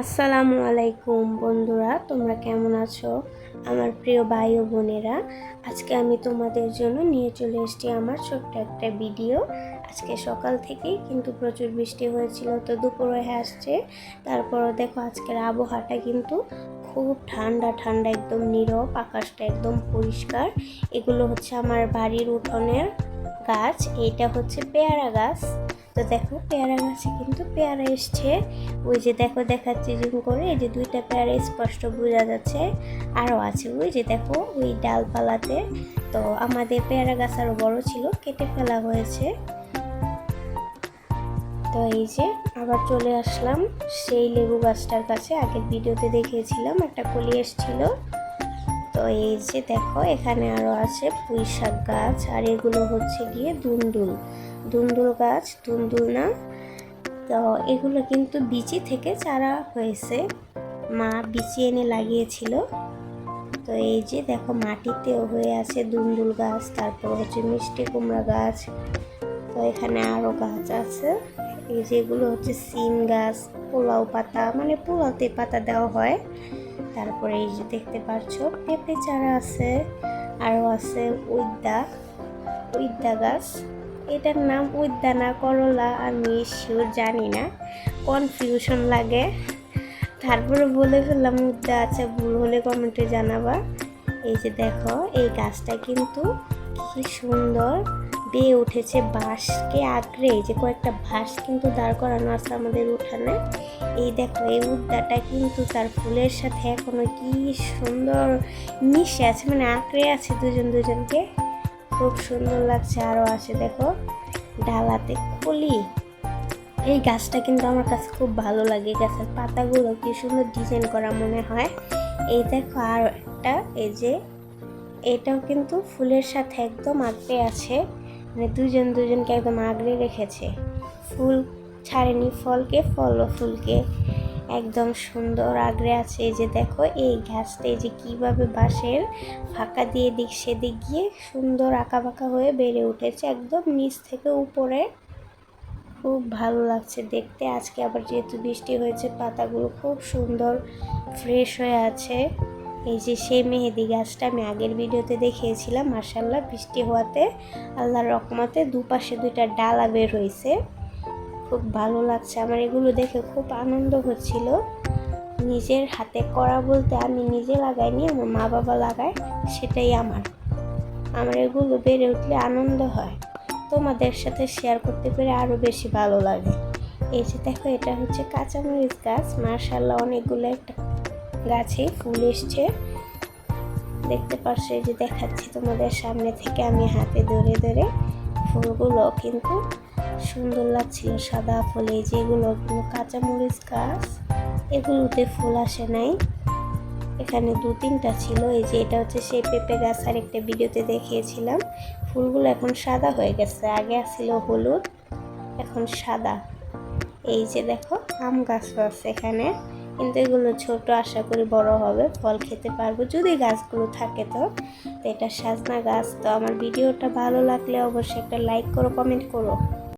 আসসালামু আলাইকুম বন্ধুরা, তোমরা কেমন আছো আমার প্রিয় ভাই ও বোনেরা। আজকে আমি তোমাদের জন্য নিয়ে চলে এসেছি আমার ছোট্ট একটা ভিডিও। আজকে সকাল থেকেই কিন্তু প্রচুর বৃষ্টি হয়েছিল, তো দুপুর হয়ে আসছে। তারপরও দেখো আজকের আবহাওয়াটা কিন্তু খুব ঠান্ডা ঠান্ডা, একদম নীরব, আকাশটা একদম পরিষ্কার। এগুলো হচ্ছে আমার বাড়ির উঠোনের গাছ, এইটা হচ্ছে পেয়ারা গাছ। তো দেখো পেয়ারা গাছে কিন্তু পেয়ারা এসছে, ওই যে দেখো দেখাচ্ছি জুম করে, এই যে দুইটা পেয়ারা স্পষ্ট বোঝা যাচ্ছে। আরও আছে ওই যে দেখো ওই ডালপালাতে। তো আমাদের পেয়ারা গাছ আরও বড় ছিল, কেটে ফেলা হয়েছে। তো এই যে আবার চলে আসলাম সেই লেবু গাছটার কাছে, আগের ভিডিওতে দেখিয়েছিলাম একটা কলি এসেছিল। তো এই যে দেখো এখানে আরও আছে পুঁই শাক গাছ, আর এগুলো হচ্ছে গিয়ে দুন্দুল দুন্দুল গাছ, দুন্দুল না। তো এগুলো কিন্তু বিচি থেকে চারা হয়েছে, মা বিচি এনে লাগিয়েছিল। তো এই যে দেখো মাটিতেও হয়ে আছে দুন্দুল গাছ, তারপর হচ্ছে মিষ্টি কুমড়া গাছ। তো এখানে আরও গাছ আছে, এই যেগুলো হচ্ছে সিম গাছ, পোলাও পাতা, মানে পোলাওতে পাতা দেওয়া হয়। তারপরে এই যে দেখতে পাচ্ছ পেঁপে চারা আছে, আরও আছে উইদ্যা গাছ। এটার নাম উইদ্যা না করলা, আমি শিওর জানি না, কনফিউশন লাগে। তারপরে বলে ফেললাম উইদ্যা। আছে, ভুল হলে কমেন্টে জানাবা। এই যে দেখো এই গাছটা কিন্তু কি সুন্দর বেয়ে উঠেছে বাঁশকে আঁকড়ে, এই যে কয়েকটা বাঁশ কিন্তু দাঁড় করানো আছে আমাদের উঠানে। এই দেখো এই উদ্যাটা কিন্তু তার ফুলের সাথে এখনো কি সুন্দর মিশে আছে, মানে আঁকড়ে আছে দুজনকে, খুব সুন্দর লাগছে। আরও আছে দেখো ডালাতে কলি। এই গাছটা কিন্তু আমার কাছে খুব ভালো লাগে, গাছের পাতাগুলো কি সুন্দর ডিজাইন করা মনে হয়। এই দেখো আর একটা, এই যে এটাও কিন্তু ফুলের সাথে একদম আঁকড়ে আছে, মানে দুজনকে একদম আঁকড়ে রেখেছে, ফুল ছাড়েনি, ফলকে ফুলকে একদম সুন্দর আঁকড়ে আছে। এই যে দেখো এই গাছটা, এই যে কিভাবে বাঁশের ফাঁকা দিয়ে দিক সেদিক গিয়ে সুন্দর আঁকা বাঁকা হয়ে বেড়ে উঠেছে একদম নিচ থেকে উপরে, খুব ভালো লাগছে দেখতে। আজকে আবার যেহেতু বৃষ্টি হয়েছে, পাতাগুলো খুব সুন্দর ফ্রেশ হয়ে আছে। এই যে সেই মেহেদি গাছটা আমি আগের ভিডিওতে দেখিয়েছিলাম, মাশাআল্লাহ বৃষ্টি হওয়াতে আল্লাহর রহমতে দুপাশে দুইটা ডালা বের হয়েছে, খুব ভালো লাগছে আমার। এগুলো দেখে খুব আনন্দ হচ্ছিল। নিজের হাতে করা বলতে আমি নিজে লাগাইনি, আমার মা বাবা লাগায়, সেটাই আমার এগুলো বেড়ে উঠলে আনন্দ হয়, তোমাদের সাথে শেয়ার করতে পেরে আরও বেশি ভালো লাগে। এই যে দেখো এটা হচ্ছে কাঁচামরিচ গাছ, মাশাআল্লাহ অনেকগুলো একটা গাছে ফুল এসছে, দেখতে পাচ্ছ। এই যে দেখাচ্ছি তোমাদের সামনে থেকে আমি হাতে ধরে ধরে, ফুলগুলো কিন্তু সুন্দর লাগছিল, সাদা ফুল। এই যেগুলো কাঁচামরিচ গাছ, এগুলোতে ফুল আসে নাই, এখানে 2-3টা ছিল। এই যে এটা হচ্ছে সেই পেঁপে গাছ, আর একটা ভিডিওতে দেখিয়েছিলাম। ফুলগুলো এখন সাদা হয়ে গেছে, আগে ছিল হলুদ, এখন সাদা। এই যে দেখো আম গাছও আছে এখানে, কিন্তু এগুলো ছোট, আশা করি বড় হবে, ফল খেতে পারবো যদি গাছগুলো থাকে। তো এটা সাজনা গাছ। তো আমার ভিডিওটা ভালো লাগলে অবশ্যই একটা লাইক করো, কমেন্ট করো।